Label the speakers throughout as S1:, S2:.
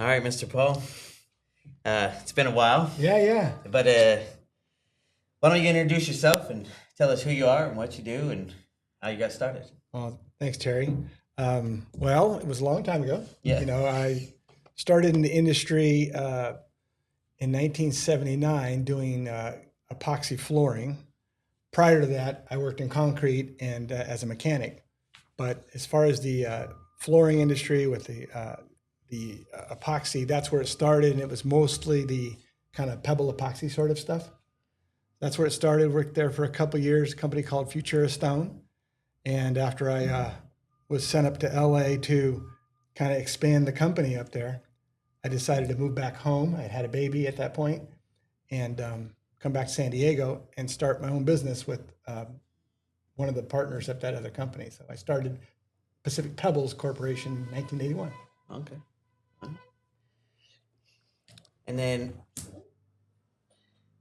S1: All right, Mr. Paul. It's been a while,
S2: Yeah.
S1: but why don't you introduce yourself and tell us who you are and what you do and how you got started?
S2: Well, thanks, Terry. Well, it was a long time ago.
S1: Yeah.
S2: I started in the industry in 1979 doing epoxy flooring. Prior to that, I worked in concrete and as a mechanic. But as far as the flooring industry with the epoxy, that's where it started, and it was mostly the kind of pebble epoxy sort of stuff. That's where it started. Worked there for a couple of years. A company called Futura Stone. And after I was sent up to LA to kind of expand the company up there, I decided to move back home. I had a baby at that point and come back to San Diego and start my own business with one of the partners at that other company. So I started Pacific Pebbles Corporation in 1981.
S1: Okay. And then,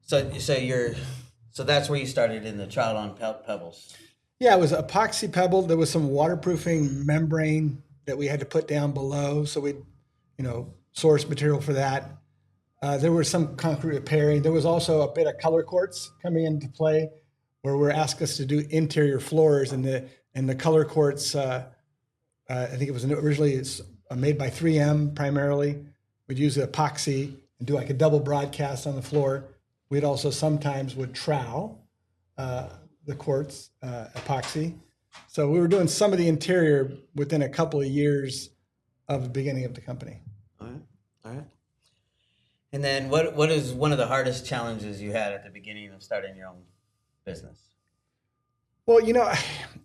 S1: so that's where you started in the trial on pebbles.
S2: Yeah, it was epoxy pebble. There was some waterproofing membrane that we had to put down below. So we'd, source material for that. There was some concrete repairing. There was also a bit of color quartz coming into play where we're asked us to do interior floors and the color quartz, I think it was originally made by 3M primarily. We'd use epoxy and do like a double broadcast on the floor. We'd also sometimes would trowel the quartz epoxy. So we were doing some of the interior within a couple of years of the beginning of the company.
S1: All right. And then what is one of the hardest challenges you had at the beginning of starting your own business?
S2: Well,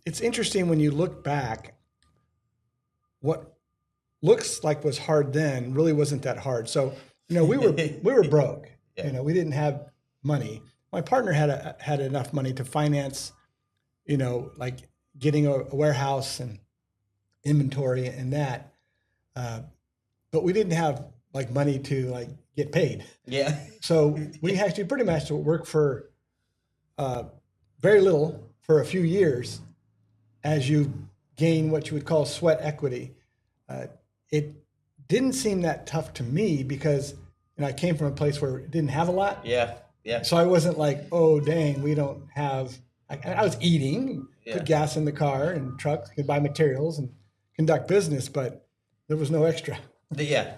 S2: it's interesting when you look back, what looks like was hard then really wasn't that hard. So, we were broke.
S1: Yeah.
S2: We didn't have money. My partner had enough money to finance, like getting a warehouse and inventory and that. But we didn't have like money to like get paid.
S1: Yeah.
S2: So we had to pretty much work for very little for a few years as you gain what you would call sweat equity. It didn't seem that tough to me because I came from a place where it didn't have a lot.
S1: Yeah.
S2: So I wasn't like, oh, dang, we don't have, I was eating, put gas in the car and trucks, could buy materials and conduct business, but there was no extra.
S1: Yeah.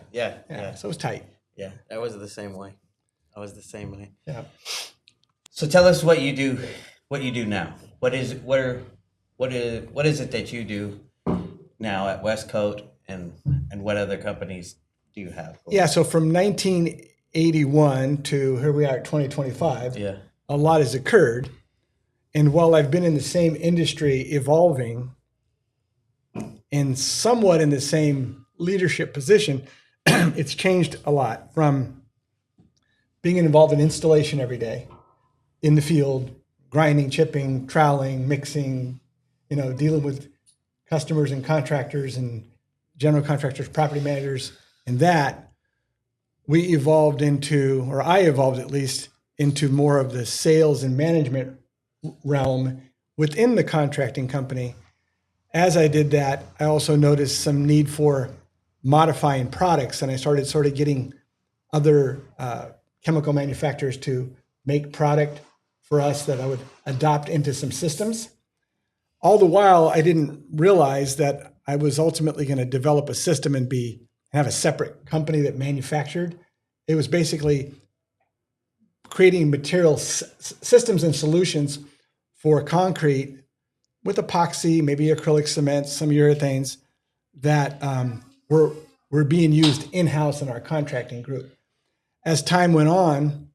S2: So it was tight.
S1: Yeah, I was the same way.
S2: Yeah.
S1: So tell us what you do now. What is it that you do now at Westcoat and what other companies do you have?
S2: Yeah, so from 1981 to here we are at 2025, a lot has occurred. And while I've been in the same industry evolving and somewhat in the same leadership position, it's changed a lot from being involved in installation every day in the field, grinding, chipping, troweling, mixing, dealing with customers and contractors and general contractors, property managers, and that I evolved at least into more of the sales and management realm within the contracting company. As I did that, I also noticed some need for modifying products, and I started sort of getting other chemical manufacturers to make product for us that I would adopt into some systems. All the while, I didn't realize that I was ultimately going to develop a system and have a separate company that manufactured. It was basically creating material systems and solutions for concrete with epoxy, maybe acrylic cement, some urethanes that were being used in-house in our contracting group. As time went on,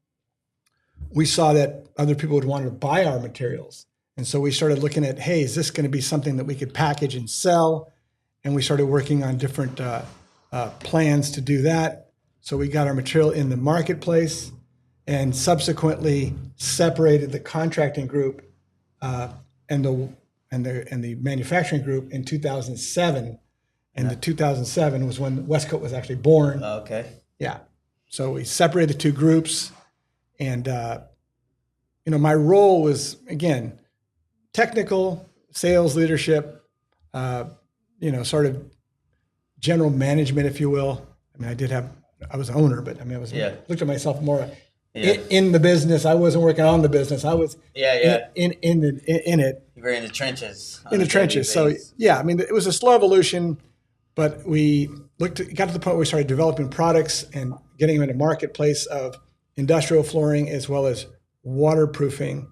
S2: we saw that other people would want to buy our materials. And so we started looking at, hey, is this going to be something that we could package and sell? And we started working on different plans to do that. So we got our material in the marketplace and subsequently separated the contracting group and the manufacturing group in 2007. And the 2007 was when Westcoat was actually born.
S1: Okay.
S2: Yeah. So we separated the two groups, and my role was, again, technical, sales leadership, sort of general management, if you will. I mean, I was an owner, but I mean, looked at myself more
S1: Yeah.
S2: in the business. I wasn't working on the business. I was
S1: Yeah.
S2: in it.
S1: You were in the trenches.
S2: In the trenches. So yeah, I mean, it was a slow evolution, but we got to the point where we started developing products and getting them into marketplace of industrial flooring as well as waterproofing.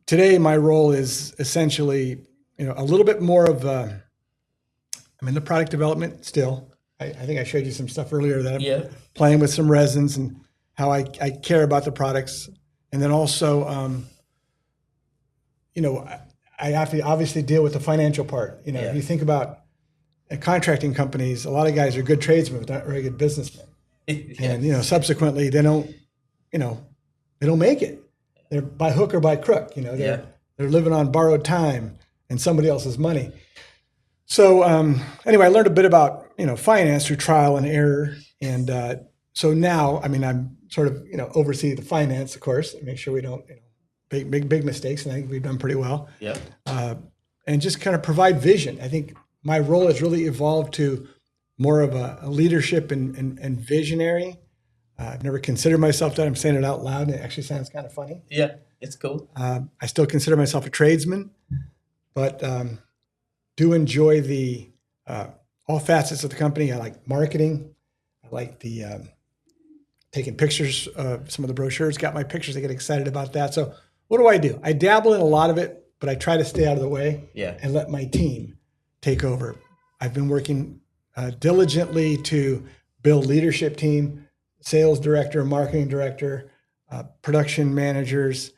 S2: Today, my role is essentially, a little bit more of, I'm in the product development still. I think I showed you some stuff earlier that I'm playing with some resins and how I care about the products. And then also, I have to obviously deal with the financial part. If you think about contracting companies, a lot of guys are good tradesmen, but not very good businessmen. And, subsequently they don't make it. They're by hook or by crook, they're living on borrowed time and somebody else's money. So anyway, I learned a bit about, finance through trial and error. And so now, I mean, I'm sort of, oversee the finance, of course, and make sure we don't, big mistakes. And I think we've done pretty well.
S1: Yeah.
S2: And just kind of provide vision. I think my role has really evolved to more of a leadership and visionary. I've never considered myself that. I'm saying it out loud, and it actually sounds kind of funny.
S1: Yeah, it's cool.
S2: I still consider myself a tradesman, but do enjoy the all facets of the company. I like marketing. I like the taking pictures of some of the brochures. Got my pictures. I get excited about that. So what do? I dabble in a lot of it, but I try to stay out of the way and let my team take over. I've been working diligently to build leadership team, sales director, marketing director, production managers,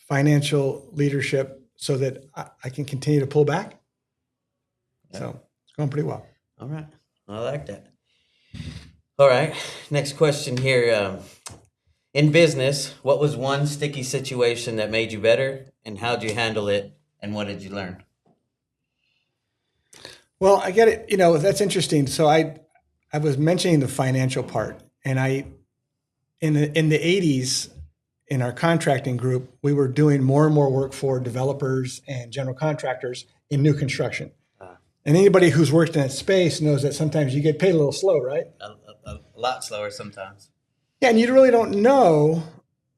S2: financial leadership, so that I can continue to pull back. Yeah. So it's going pretty well.
S1: All right. I like that. All right. Next question here. In business, what was one sticky situation that made you better, and how'd you handle it, and what did you learn?
S2: Well, I get it. That's interesting. So I was mentioning the financial part, and in the 80s, in our contracting group, we were doing more and more work for developers and general contractors in new construction. And anybody who's worked in that space knows that sometimes you get paid a little slow, right?
S1: A lot slower sometimes.
S2: Yeah, and you really don't know,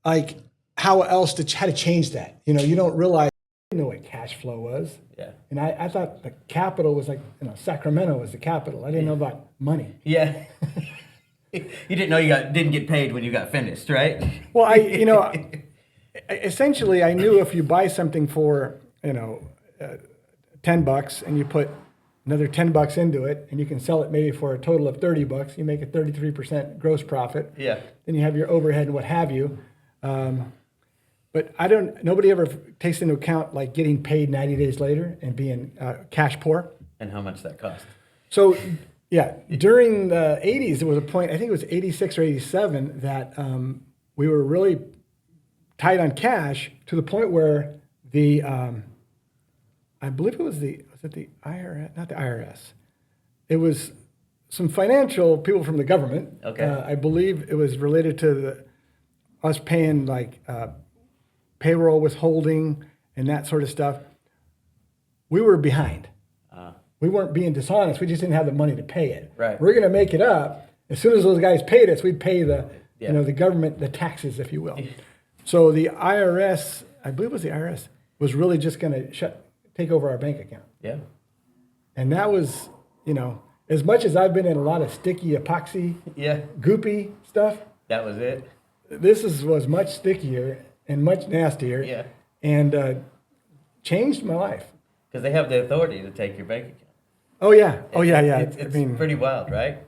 S2: like, how to change that. You don't realize. I didn't know what cash flow was.
S1: Yeah. And
S2: I thought the capital was like, Sacramento was the capital. I didn't know about money.
S1: Yeah. You didn't know didn't get paid when you got finished, right?
S2: Well, essentially I knew if you buy something for, $10 and you put another $10 into it, and you can sell it maybe for a total of $30, you make a 33% gross profit.
S1: Yeah.
S2: Then you have your overhead and what have you. But nobody ever takes into account like getting paid 90 days later and being cash poor.
S1: And how much that cost.
S2: So yeah, during the 80s, there was a point, I think it was 86 or 87, that we were really tight on cash to the point where I believe it was the IRS, not the IRS. It was some financial people from the government.
S1: Okay.
S2: I believe it was related to us paying like payroll withholding and that sort of stuff. We were behind. We weren't being dishonest. We just didn't have the money to pay it.
S1: Right.
S2: We're going to make it up. As soon as those guys paid us, we'd pay the government, the taxes, if you will. So the IRS, I believe it was the IRS, was really just going to take over our bank account.
S1: Yeah.
S2: And that was, as much as I've been in a lot of sticky epoxy, goopy stuff.
S1: That was it.
S2: This was much stickier and much nastier.
S1: Yeah.
S2: And changed my life.
S1: Because they have the authority to take your bank account.
S2: Oh yeah.
S1: It's pretty wild, right?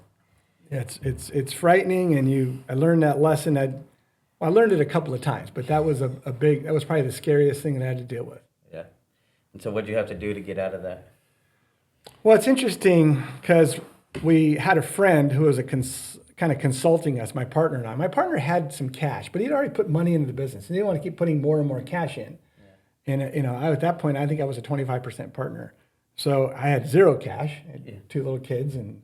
S2: It's frightening, and I learned that lesson. I learned it a couple of times, but that was that was probably the scariest thing that I had to deal with.
S1: Yeah. And so what did you have to do to get out of that?
S2: Well, it's interesting because we had a friend who was kind of consulting us, my partner and I. My partner had some cash, but he'd already put money into the business, and he didn't want to keep putting more and more cash in. Yeah. And at that point, I think I was a 25% partner. So I had zero cash, I had two little kids and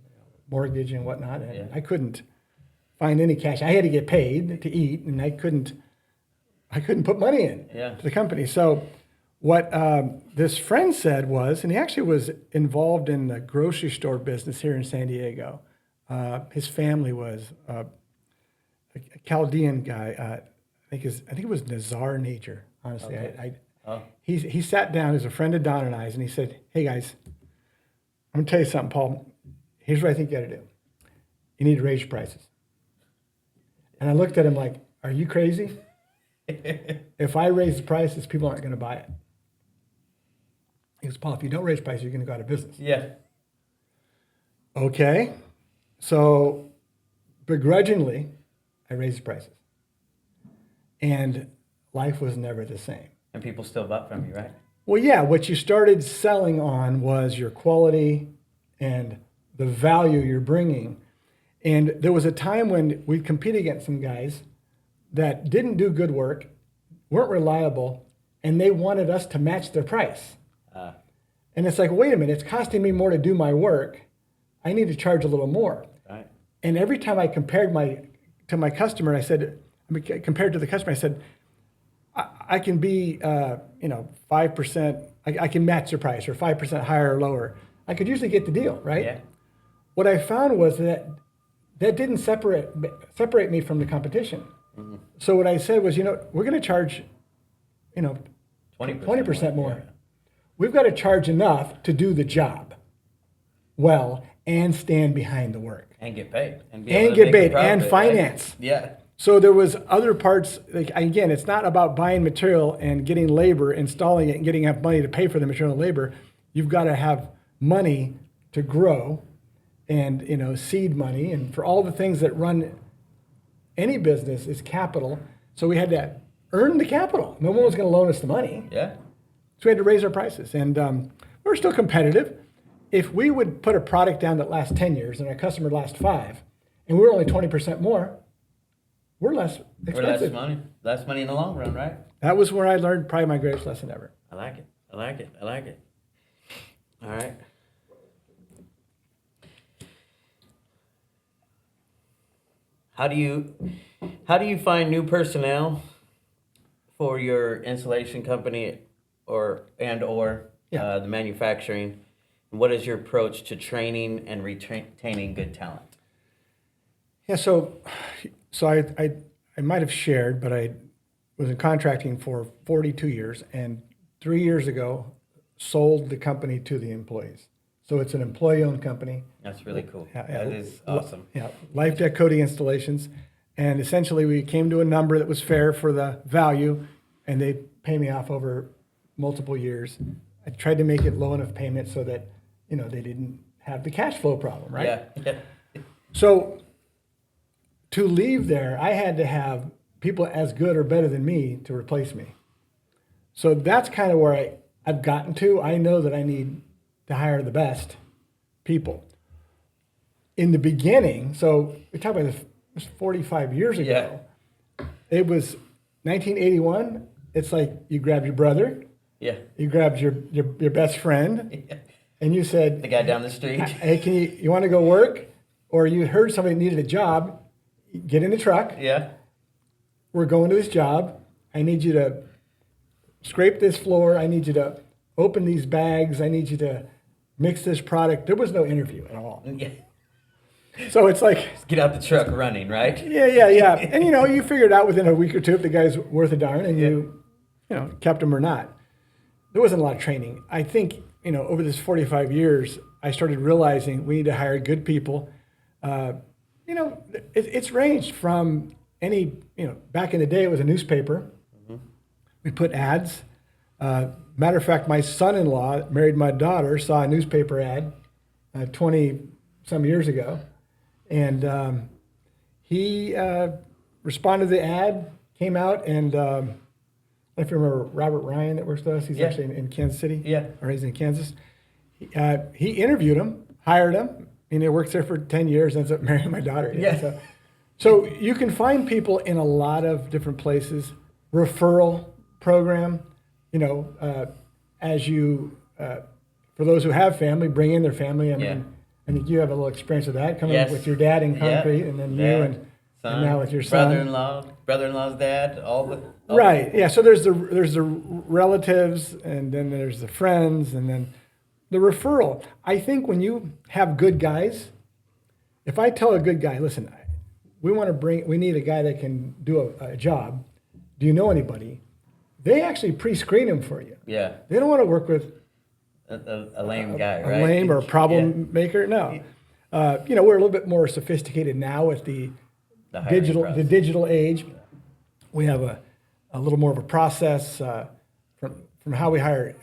S2: mortgage and whatnot. And I couldn't find any cash. I had to get paid to eat, and I couldn't put money in to the company. So What this friend said was, and he actually was involved in the grocery store business here in San Diego. His family was a Chaldean guy. I think it was Nazar Nature. Honestly,
S1: Okay.
S2: he sat down. He's a friend of Don and I's, and he said, "Hey guys, I'm gonna tell you something, Paul. Here's what I think you got to do. You need to raise your prices." And I looked at him like, "Are you crazy? If I raise the prices, people aren't going to buy it." He goes, "Paul, if you don't raise prices, you're going to go out of business."
S1: Yeah.
S2: Okay. So begrudgingly, I raised prices. And life was never the same.
S1: And people still bought from you, right?
S2: Well, yeah, what you started selling on was your quality and the value you're bringing. And there was a time when we'd compete against some guys that didn't do good work, weren't reliable, and they wanted us to match their price. And it's like, wait a minute, it's costing me more to do my work. I need to charge a little more.
S1: Right.
S2: And every time I compared to my customer, compared to the customer, I said, I can be, 5%, I can match their price or 5% higher or lower. I could usually get the deal, right?
S1: Yeah.
S2: What I found was that didn't separate me from the competition. Mm-hmm. So what I said was, we're going to charge, 20% more.
S1: Yeah.
S2: We've got to charge enough to do the job well and stand behind the work.
S1: And get paid. And
S2: get paid and finance.
S1: Right? Yeah.
S2: So there was other parts, like, again, it's not about buying material and getting labor, installing it, and getting enough money to pay for the material and labor. You've got to have money to grow and, seed money. And for all the things that run any business is capital. So we had to earn the capital. No one was going to loan us the money.
S1: Yeah.
S2: So we had to raise our prices. And we're still competitive. If we would put a product down that lasts 10 years and our customer lasts 5, and we're only 20% more, we're less expensive.
S1: We're less money in the long run, right?
S2: That was where I learned probably my greatest lesson ever.
S1: I like it. All right. How do you find new personnel for your installation company or the manufacturing? And what is your approach to training and retaining good talent?
S2: Yeah, so I might have shared, but I was in contracting for 42 years, and 3 years ago sold the company to the employees. So it's an employee-owned company.
S1: That's really cool.
S2: Yeah,
S1: that is awesome.
S2: Yeah, Life Deck Coating Installations, and essentially we came to a number that was fair for the value, and they pay me off over multiple years. I tried to make it low enough payment so that they didn't have the cash flow problem, right?
S1: Yeah.
S2: So to leave there, I had to have people as good or better than me to replace me. So that's kind of where I've gotten to. I know that I need to hire the best people. In the beginning, so we talk about this 45 years ago. Yeah. It was 1981. It's like you grabbed your brother.
S1: Yeah.
S2: You grabbed your best friend. Yeah. And you said,
S1: the guy down the street,
S2: "Hey, you want to go work?" Or you heard somebody needed a job. Get in the truck.
S1: Yeah.
S2: We're going to this job. I need you to scrape this floor. I need you to open these bags. I need you to mix this product. There was no interview at all.
S1: Yeah.
S2: So it's like,
S1: just get out the truck running, right?
S2: Yeah. And you figure it out within a week or two if the guy's worth a darn, and you kept him or not. There wasn't a lot of training. I think over this 45 years, I started realizing we need to hire good people. It's ranged from any, back in the day, it was a newspaper. Mm-hmm. We put ads. Matter of fact, my son-in-law married my daughter, saw a newspaper ad 20 some years ago. And he responded to the ad, came out, and I don't know if you remember Robert Ryan that works with us. He's actually in Kansas City.
S1: Yeah.
S2: Or he's in Kansas. He interviewed him, hired him, and he works there for 10 years, ends up marrying my daughter.
S1: Yeah.
S2: So you can find people in a lot of different places. Referral program, as you, for those who have family, bring in their family. I think you have a little experience with that, coming up with your dad in concrete, and then you and
S1: son,
S2: and now with your son.
S1: brother-in-law's dad, all
S2: Right. Yeah. So there's the relatives, and then there's the friends, and then the referral. I think when you have good guys, if I tell a good guy, listen, we need a guy that can do a job. Do you know anybody? They actually pre-screen him for you.
S1: Yeah.
S2: They don't want to work with
S1: a lame guy,
S2: a
S1: right?
S2: lame or a problem maker. No. We're a little bit more sophisticated now with the digital age. We have a little more of a process from how we hire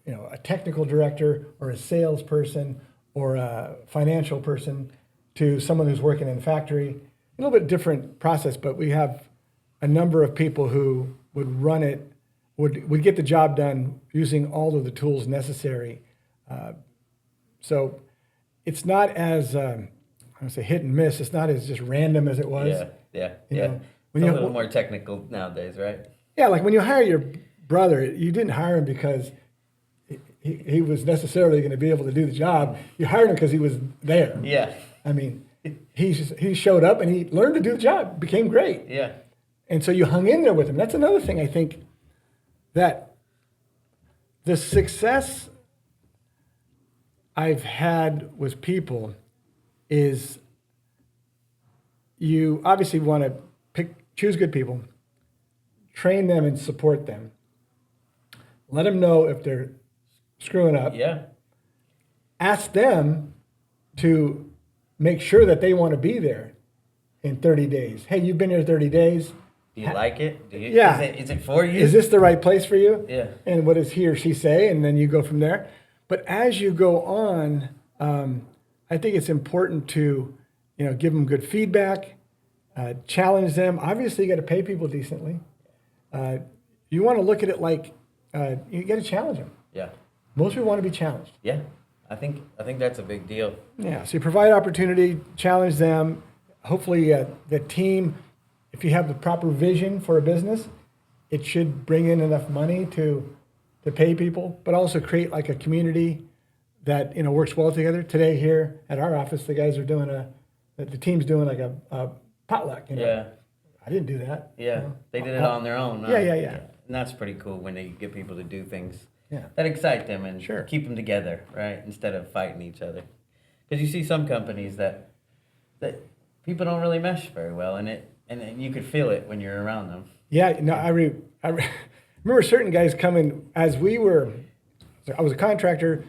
S2: a technical director or a salesperson or a financial person to someone who's working in the factory. A little bit different process, but we have a number of people who would run it, would get the job done using all of the tools necessary. So it's not as I would say hit and miss. It's not as just random as it was.
S1: Yeah.
S2: When
S1: It's a little more technical nowadays, right?
S2: Yeah, like when you hire your brother, you didn't hire him because he was necessarily going to be able to do the job. You hired him because he was there.
S1: Yeah.
S2: I mean, he showed up and he learned to do the job, became great.
S1: Yeah.
S2: And so you hung in there with him. That's another thing I think that the success I've had with people is you obviously want to choose good people, train them and support them. Let them know if they're screwing up.
S1: Yeah.
S2: Ask them to make sure that they want to be there in 30 days. Hey, you've been here 30 days.
S1: Do you like it?
S2: Yeah.
S1: Is it for you?
S2: Is this the right place for you?
S1: Yeah.
S2: And what does he or she say? And then you go from there. But as you go on, I think it's important to, give them good feedback, challenge them. Obviously, you got to pay people decently. You want to look at it like you got to challenge them.
S1: Yeah.
S2: Most people want to be challenged.
S1: Yeah. I think that's a big deal.
S2: Yeah. So you provide opportunity, challenge them. Hopefully, the team, if you have the proper vision for a business, it should bring in enough money to pay people, but also create like a community that works well together. Today here at our office, the guys are doing the team's doing like a potluck.
S1: Yeah.
S2: I didn't do that.
S1: Yeah. They did it on their own.
S2: Yeah.
S1: And that's pretty cool when they get people to do things
S2: Yeah.
S1: that excite them and
S2: Sure.
S1: keep them together, right? Instead of fighting each other. Because you see some companies that people don't really mesh very well, and you could feel it when you're around them.
S2: Yeah. No, I remember certain guys coming as I was a contractor,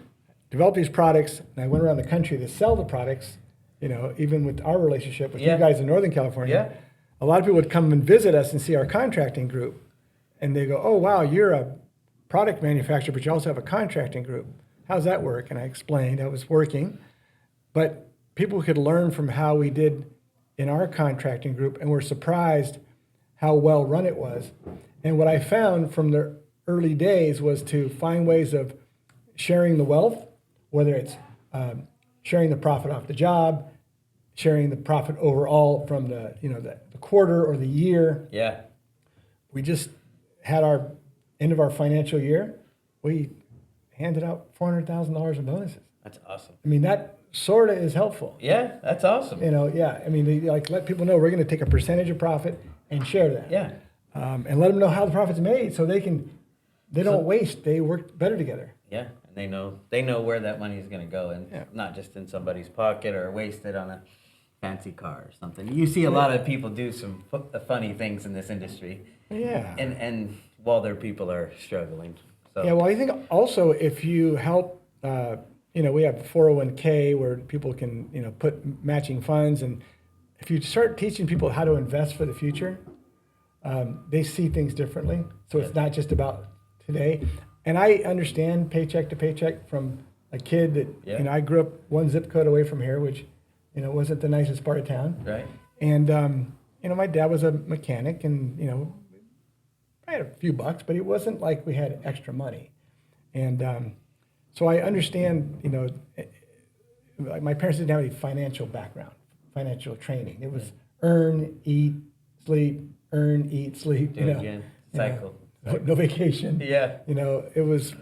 S2: developed these products, and I went around the country to sell the products. Even with our relationship with you guys in Northern California, a lot of people would come and visit us and see our contracting group, and they go, "Oh wow, you're a product manufacturer, but you also have a contracting group. How's that work?" And I explained how it was working, but people could learn from how we did in our contracting group, and were surprised how well run it was. And what I found from the early days was to find ways of sharing the wealth, whether it's sharing the profit off the job, sharing the profit overall from the quarter or the year.
S1: Yeah.
S2: We just had our end of our financial year. We handed out $400,000 in bonuses.
S1: That's awesome.
S2: I mean, that sort of is helpful.
S1: Yeah, that's awesome.
S2: Yeah. I mean, they let people know we're going to take a percentage of profit and share that.
S1: Yeah.
S2: And let them know how the profit's made, so they don't waste. They work better together.
S1: Yeah, and they know where that money is going to go, and not just in somebody's pocket or wasted on a fancy car or something. You see a lot of people do some funny things in this industry.
S2: Yeah.
S1: And while their people are struggling. So.
S2: Yeah. Well, I think also if you help, we have 401k where people can put matching funds, and if you start teaching people how to invest for the future, they see things differently. So it's not just about today. And I understand paycheck to paycheck from a kid that, I grew up one zip code away from here, which, wasn't the nicest part of town.
S1: Right.
S2: And, my dad was a mechanic, and, I had a few bucks, but it wasn't like we had extra money. And so I understand, my parents didn't have any financial background, financial training. It was earn, eat, sleep, earn, eat, sleep.
S1: Do it again. Cycle.
S2: No vacation.
S1: Yeah.
S2: It was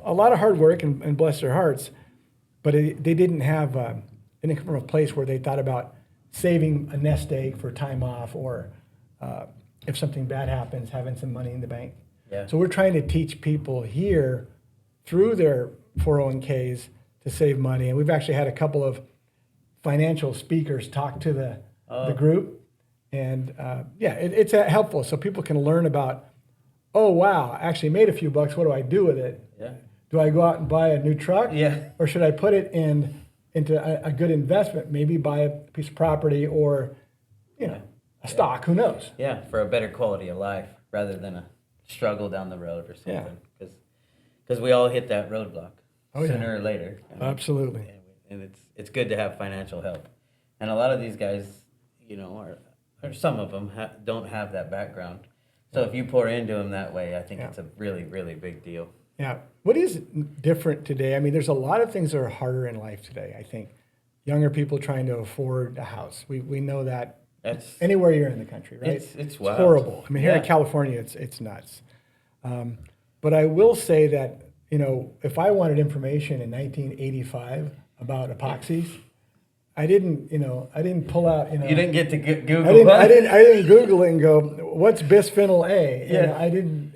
S2: a lot of hard work, and bless their hearts, but they didn't come from a place where they thought about saving a nest egg for time off, or if something bad happens, having some money in the bank.
S1: Yeah.
S2: So we're trying to teach people here through their 401ks to save money. And we've actually had a couple of financial speakers talk to the group. And it's helpful so people can learn about, oh, wow, I actually made a few bucks. What do I do with it?
S1: Yeah.
S2: Do I go out and buy a new truck?
S1: Yeah.
S2: Or should I put it into a good investment, maybe buy a piece of property or, a stock, who knows?
S1: Yeah, for a better quality of life rather than a struggle down the road or something. Because we all hit that roadblock sooner or later.
S2: Absolutely.
S1: And it's good to have financial help. And a lot of these guys, or some of them don't have that background. So if you pour into them that way, I think it's a really, really big deal.
S2: Yeah. What is different today? I mean, there's a lot of things that are harder in life today, I think. Younger people trying to afford a house. We know that anywhere you're in the country, right?
S1: It's wild.
S2: Horrible. I mean, here in California, it's nuts. But I will say that, if I wanted information in 1985 about epoxies, I didn't pull out,
S1: You didn't get to Google.
S2: I didn't Google it and go, what's bisphenol A?
S1: Yeah.
S2: I didn't.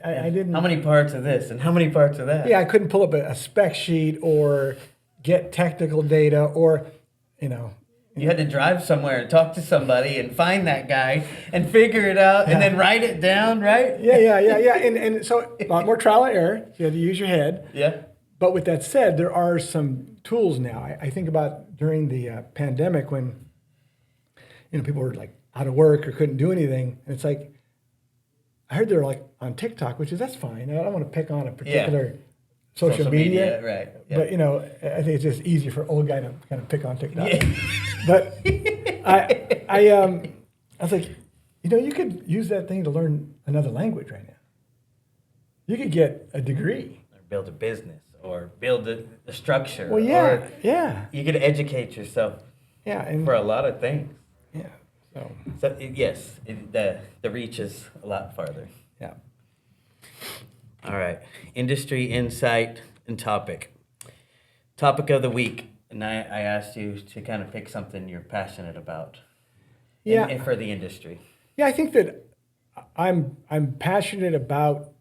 S1: How many parts of this and how many parts of that?
S2: Yeah, I couldn't pull up a spec sheet or get technical data or,
S1: You had to drive somewhere and talk to somebody and find that guy and figure it out and then write it down, right?
S2: Yeah. And so a lot more trial and error. You had to use your head.
S1: Yeah.
S2: But with that said, there are some tools now. I think about during the pandemic when, people were like out of work or couldn't do anything. And it's like, I heard they're like on TikTok, that's fine. I don't want to pick on a particular social media.
S1: Right. Yeah.
S2: But, I think it's just easy for old guy to kind of pick on TikTok. Yeah. But I was like, you could use that thing to learn another language right now. You could get a degree.
S1: Or build a business or build a structure.
S2: Well,
S1: or
S2: yeah.
S1: You could educate yourself for a lot of things.
S2: Yeah.
S1: So yes, the reach is a lot farther.
S2: Yeah.
S1: All right. Industry insight and topic. Topic of the week. And I asked you to kind of pick something you're passionate about. And for the industry.
S2: Yeah, I think that I'm passionate about.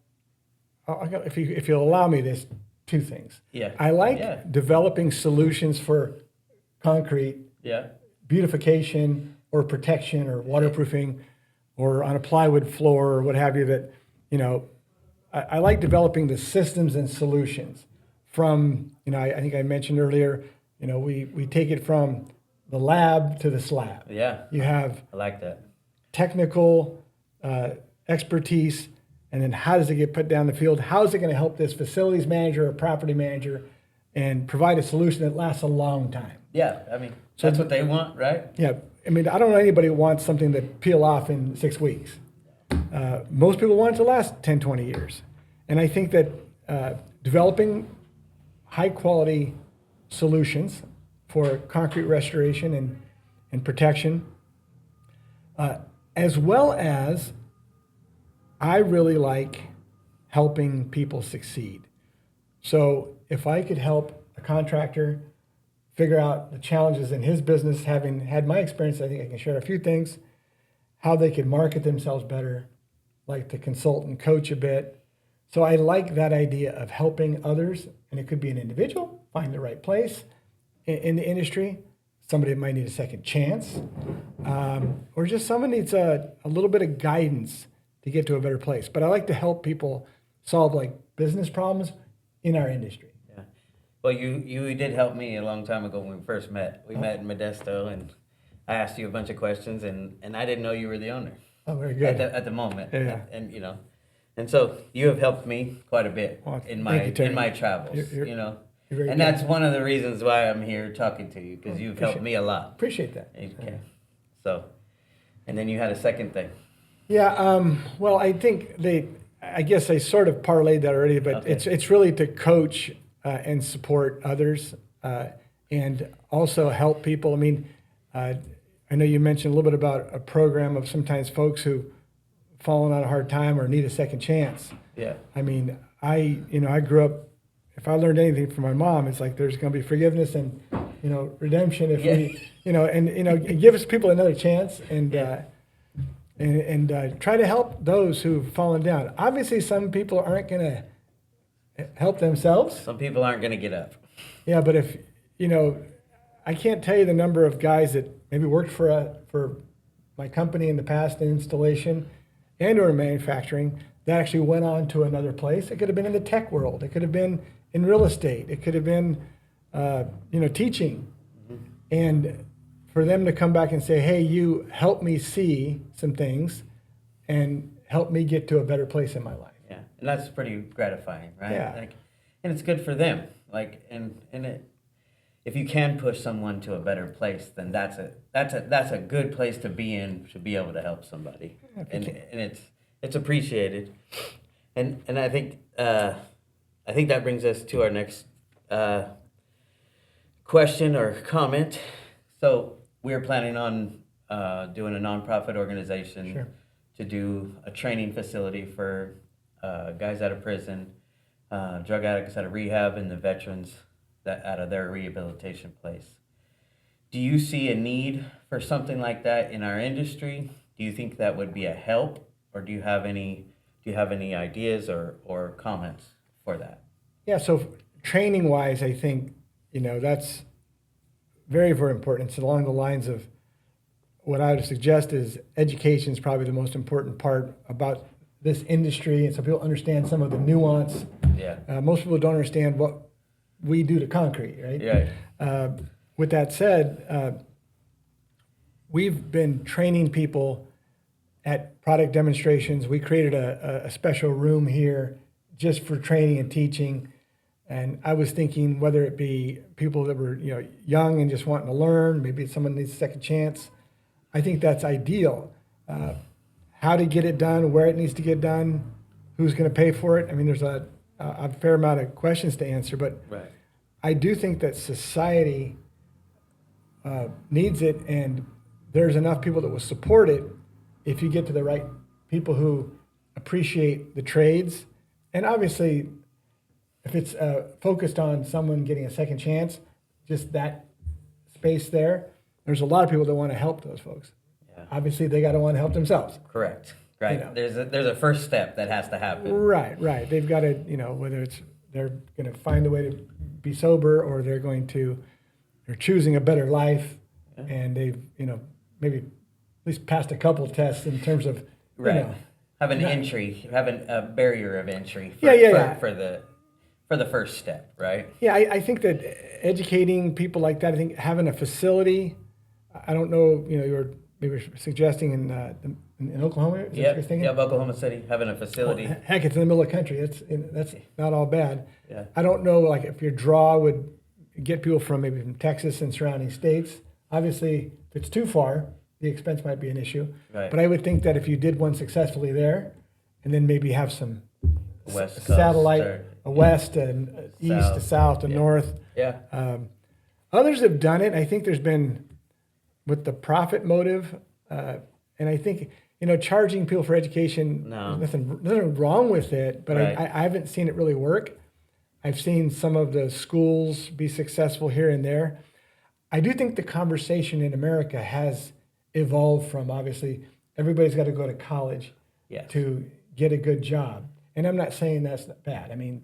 S2: If you'll allow me this, two things.
S1: Yeah.
S2: I like developing solutions for concrete.
S1: Yeah.
S2: Beautification or protection or waterproofing, or on a plywood floor or what have you. That I like developing the systems and solutions. From I think I mentioned earlier. We take it from the lab to the slab.
S1: Yeah.
S2: You have
S1: I like that.
S2: Technical expertise, and then how does it get put down the field? How is it going to help this facilities manager or property manager and provide a solution that lasts a long time?
S1: Yeah, I mean, that's what they want, right?
S2: Yeah, I mean, I don't know anybody who wants something to peel off in 6 weeks. Most people want it to last 10, 20 years. And I think that developing high quality solutions for concrete restoration and protection, as well as I really like helping people succeed. So if I could help a contractor figure out the challenges in his business, having had my experience, I think I can share a few things, how they can market themselves better, like to consult and coach a bit. So I like that idea of helping others, and it could be an individual, find the right place in the industry, somebody that might need a second chance, or just someone needs a little bit of guidance to get to a better place. But I like to help people solve like business problems in our industry.
S1: Yeah. Well, you did help me a long time ago when we first met. We met in Modesto, and I asked you a bunch of questions, and I didn't know you were the owner.
S2: Oh, very good.
S1: At the moment.
S2: Yeah.
S1: And so you have helped me quite a bit in my travels, And that's one of the reasons why I'm here talking to you, because you've helped me a lot.
S2: Appreciate that.
S1: Okay. So, and then you had a second thing.
S2: Yeah, well, I think I guess I sort of parlayed that already, but
S1: Okay.
S2: it's really to coach and support others and also help people. I mean, I know you mentioned a little bit about a program of sometimes folks who fallen on a hard time or need a second chance.
S1: Yeah.
S2: I mean, I grew up if I learned anything from my mom, it's like there's going to be forgiveness and, redemption if we, and give us people another chance and try to help those who've fallen down. Obviously, some people aren't going to help themselves.
S1: Some people aren't going to get up.
S2: Yeah, but if, I can't tell you the number of guys that maybe worked for my company in the past in installation and or manufacturing that actually went on to another place. It could have been in the tech world. It could have been in real estate. It could have been, teaching. Mm-hmm. And for them to come back and say, hey, you helped me see some things and help me get to a better place in my life.
S1: Yeah, and that's pretty gratifying, right?
S2: Yeah.
S1: And it's good for them. If you can push someone to a better place, then that's a good place to be in, to be able to help somebody, and it's appreciated, and I think that brings us to our next question or comment. So we're planning on doing a nonprofit organization.
S2: Sure.
S1: To do a training facility for guys out of prison, drug addicts out of rehab, and the veterans that out of their rehabilitation place. Do you see a need for something like that in our industry? Do you think that would be a help, or do you have any ideas or comments for that?
S2: Yeah, so training wise, I think, that's very, very important. It's along the lines of what I would suggest is education is probably the most important part about this industry, and so people understand some of the nuance.
S1: Yeah.
S2: Most people don't understand what we do to concrete, right?
S1: Yeah.
S2: With that said, we've been training people at product demonstrations. We created a special room here just for training and teaching. And I was thinking whether it be people that were young and just wanting to learn, maybe someone needs a second chance. I think that's ideal. How to get it done, where it needs to get done, who's going to pay for it. I mean, there's a fair amount of questions to answer, but
S1: Right.
S2: I do think that society needs it, and there's enough people that will support it if you get to the right people who appreciate the trades. And obviously, if it's focused on someone getting a second chance, just that space there's a lot of people that want to help those folks.
S1: Yeah.
S2: Obviously, they got to want to help themselves.
S1: Correct. Right.
S2: You know.
S1: There's a first step that has to happen.
S2: Right. They've got to, whether it's they're going to find a way to be sober, or they're choosing a better life, and they've, maybe at least passed a couple tests in terms of,
S1: have a barrier of entry for the first step, right?
S2: Yeah, I think that educating people like that, I think having a facility, I don't know, you're maybe suggesting in Oklahoma?
S1: Yeah, Oklahoma City, having a facility.
S2: Well, heck, it's in the middle of the country. That's not all bad.
S1: Yeah.
S2: I don't know, like, if your draw would get people from Texas and surrounding states. Obviously, if it's too far, the expense might be an issue.
S1: Right.
S2: But I would think that if you did one successfully there, and then maybe have some
S1: West
S2: satellite, a west and east to south to north.
S1: Yeah.
S2: Others have done it. I think there's been with the profit motive, and I think charging people for education.
S1: No.
S2: There's nothing wrong with it, but
S1: Right.
S2: I haven't seen it really work. I've seen some of the schools be successful here and there. I do think the conversation in America has evolved from, obviously, everybody's got to go to college
S1: Yes.
S2: to get a good job. And I'm not saying that's not bad. I mean,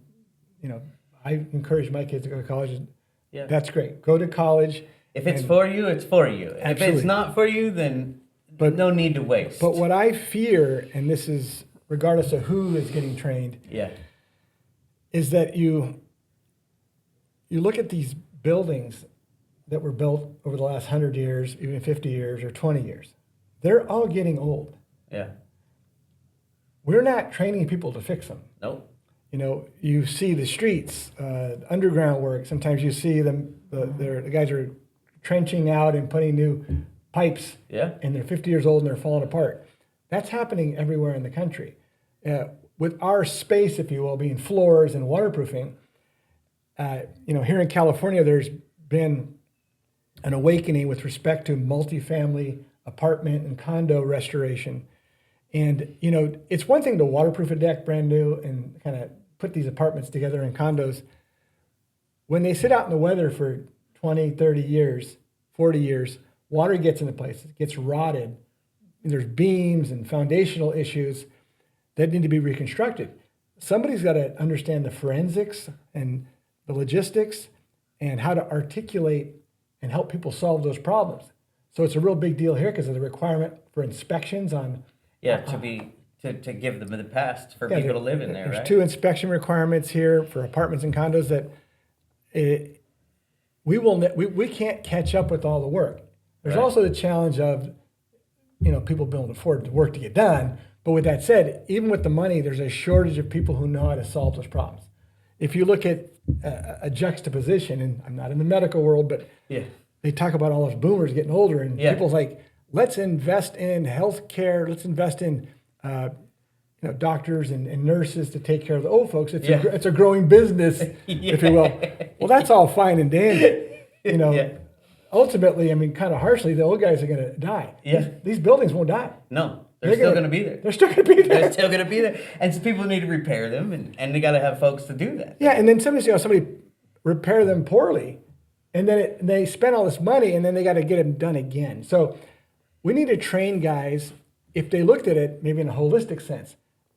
S2: I encourage my kids to go to college. And
S1: Yeah.
S2: that's great. Go to college.
S1: If it's for you, it's for you. If
S2: Absolutely.
S1: it's not for you, then no need to waste.
S2: But what I fear, and this is regardless of who is getting trained,
S1: Yeah.
S2: is that you look at these buildings that were built over the last 100 years, even 50 years or 20 years. They're all getting old.
S1: Yeah.
S2: We're not training people to fix them.
S1: Nope.
S2: You see the streets, underground work. Sometimes you see them, the guys are trenching out and putting new pipes.
S1: Yeah.
S2: And they're 50 years old and they're falling apart. That's happening everywhere in the country. With our space, if you will, being floors and waterproofing, here in California, there's been an awakening with respect to multifamily apartment and condo restoration. And, it's one thing to waterproof a deck brand new and kind of put these apartments together in condos. when they sit out in the weather for 20, 30 years, 40 years, water gets into places, gets rotted. There's beams and foundational issues that need to be reconstructed. Somebody's got to understand the forensics and the logistics and how to articulate and help people solve those problems. So it's a real big deal here because of the requirement for inspections on.
S1: To give them the pass for people to live in there,
S2: There's
S1: right?
S2: 2 inspection requirements here for apartments and condos that we can't catch up with all the work. There's also the challenge of, people being able to afford the work to get done. But with that said, even with the money, there's a shortage of people who know how to solve those problems. If you look at a juxtaposition, and I'm not in the medical world, but they talk about all those boomers getting older, and people's like, let's invest in healthcare, let's invest in doctors and nurses to take care of the old folks. It's a growing business, if you will. Well, that's all fine and dandy. Ultimately, kind of harshly, the old guys are going to die. These buildings won't die.
S1: No, they're still going to be there.
S2: They're still going to be there.
S1: They're still going to be there. And so people need to repair them, and they got to have folks to do that.
S2: Yeah, and then somebody repair them poorly, and then they spend all this money, and then they got to get them done again. So we need to train guys, if they looked at it maybe in a holistic sense.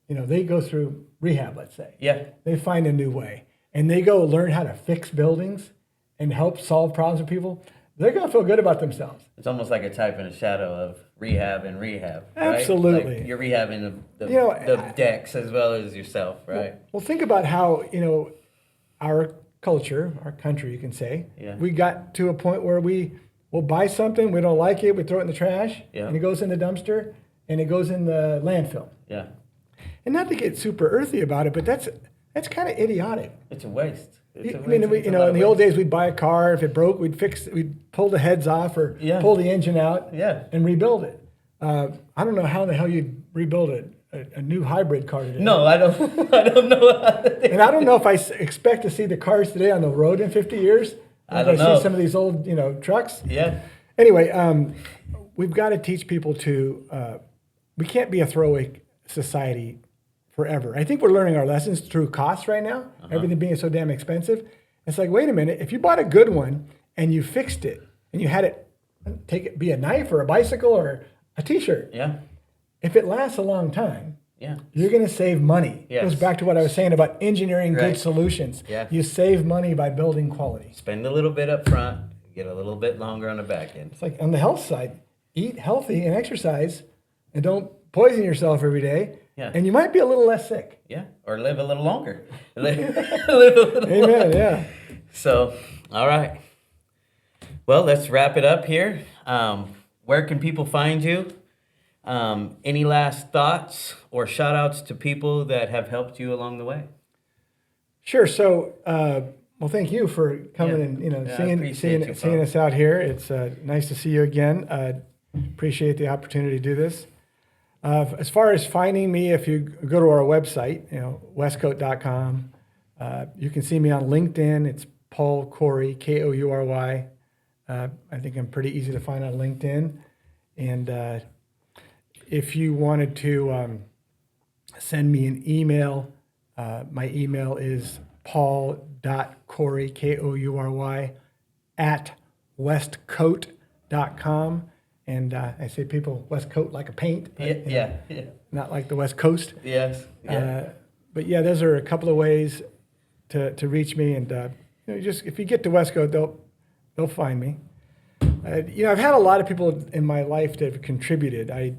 S2: They go through rehab, let's say.
S1: Yeah.
S2: They find a new way, and they go learn how to fix buildings and help solve problems with people. They're going to feel good about themselves.
S1: It's almost like a type and a shadow of rehab and rehab.
S2: Absolutely.
S1: Right? Like you're rehabbing the decks as well as yourself, right?
S2: Well, think about how, our culture, our country, you can say, we got to a point where we'll buy something, we don't like it, we throw it in the trash, and it goes in the dumpster, and it goes in the landfill.
S1: Yeah.
S2: And not to get super earthy about it, but that's kind of idiotic.
S1: It's a waste.
S2: In the old days, we'd buy a car. If it broke, we'd pull the heads off or pull the engine out and rebuild it. I don't know how the hell you'd rebuild a new hybrid car today.
S1: No, I don't know how to do
S2: And I don't know if I expect to see the cars today on the road in 50 years.
S1: I don't know.
S2: See some of these old, trucks.
S1: Yeah.
S2: Anyway, we've got to teach people to, we can't be a throwaway society forever. I think we're learning our lessons through costs right now, everything being so damn expensive. It's like, wait a minute, if you bought a good one and you fixed it and you had it be a knife or a bicycle or a t-shirt.
S1: Yeah.
S2: If it lasts a long time, you're going to save money. It goes back to what I was saying about engineering good solutions.
S1: Yeah.
S2: You save money by building quality.
S1: Spend a little bit up front, get a little bit longer on the back end.
S2: It's like on the health side, eat healthy and exercise and don't poison yourself every day.
S1: Yeah.
S2: And you might be a little less sick.
S1: Yeah. Or live a little longer. live a little
S2: Amen,
S1: longer.
S2: yeah.
S1: So, all right. Well, let's wrap it up here. Where can people find you? Any last thoughts or shout outs to people that have helped you along the way?
S2: Sure. So, well, thank you for coming and seeing us out here. It's nice to see you again. Appreciate the opportunity to do this. As far as finding me, if you go to our website, westcoat.com, you can see me on LinkedIn. It's Paul Koury, Koury. I think I'm pretty easy to find on LinkedIn. And if you wanted to send me an email, my email is paul.koury, Koury, @westcoat.com. And I say people, West Coat like a paint.
S1: Yeah.
S2: Not like the West Coast.
S1: Yes. Yeah.
S2: But yeah, those are a couple of ways to reach me. And just if you get to West Coat, they'll find me. I've had a lot of people in my life that have contributed. I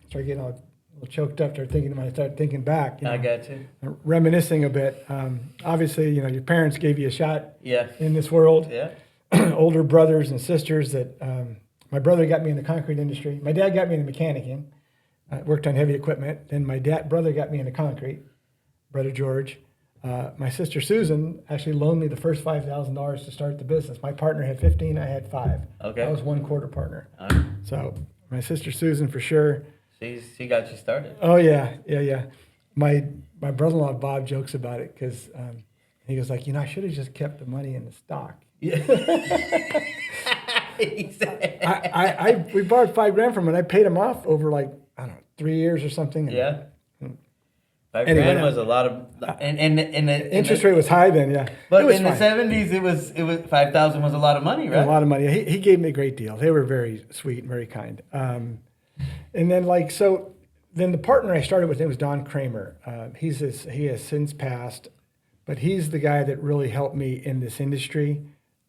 S2: start getting all choked up, start thinking back.
S1: I got you.
S2: Reminiscing a bit. Obviously, your parents gave you a shot in this world.
S1: Yeah.
S2: Older brothers and sisters that. My brother got me in the concrete industry. My dad got me into mechanicking. I worked on heavy equipment. Then my brother got me into concrete, brother George. My sister Susan actually loaned me the first $5,000 to start the business. My partner had 15, I had 5.
S1: Okay.
S2: I was 1/4 partner. So my sister Susan for sure.
S1: She got you started.
S2: Oh yeah. My brother-in-law Bob jokes about it because he goes like, I should have just kept the money in the stock.
S1: Yeah.
S2: We borrowed $5,000 from him, and I paid him off over 3 years or something.
S1: Yeah.
S2: Anyway,
S1: $5,000 was a lot of, and
S2: interest rate was high then, yeah.
S1: But
S2: It was
S1: in the
S2: fine.
S1: 70s, it was 5,000 was a lot of money, right?
S2: A lot of money. He gave me a great deal. They were very sweet and very kind. And then then the partner I started with him was Don Kramer. He has since passed, but he's the guy that really helped me in this industry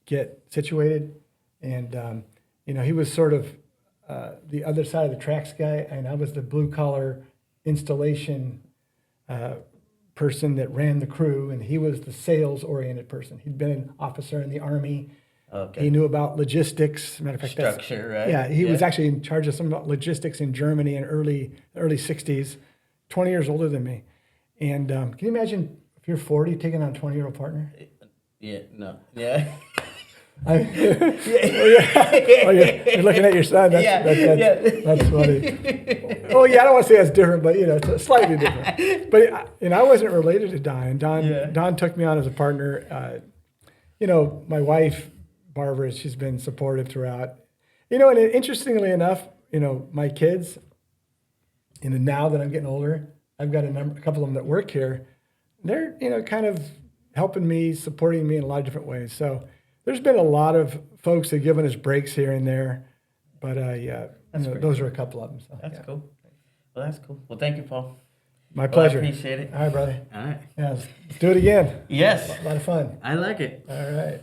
S2: get situated. And he was sort of the other side of the tracks guy, and I was the blue collar installation person that ran the crew, and he was the sales oriented person. He'd been an officer in the Army.
S1: Okay.
S2: He knew about logistics. Matter of fact,
S1: Structure, right?
S2: Yeah, he was actually in charge of some about logistics in Germany in early 60s, 20 years older than me. And can you imagine if you're 40 taking on a 20-year-old partner?
S1: Yeah, no. Yeah.
S2: Oh, you're looking at your son. That's funny. Oh, yeah, I don't want to say that's different, but it's slightly different. But I wasn't related to Don. Don took me on as a partner. My wife Barbara, she's been supportive throughout. And interestingly enough, my kids. Now that I'm getting older, I've got a couple of them that work here. They're kind of helping me, supporting me in a lot of different ways. So there's been a lot of folks that have given us breaks here and there, but those are a couple of them. So,
S1: that's cool. Well, that's cool. Well, thank you, Paul.
S2: My pleasure.
S1: I appreciate it.
S2: All right, brother.
S1: All right.
S2: Yeah, let's do it again.
S1: Yes.
S2: A lot of fun.
S1: I like it.
S2: All right.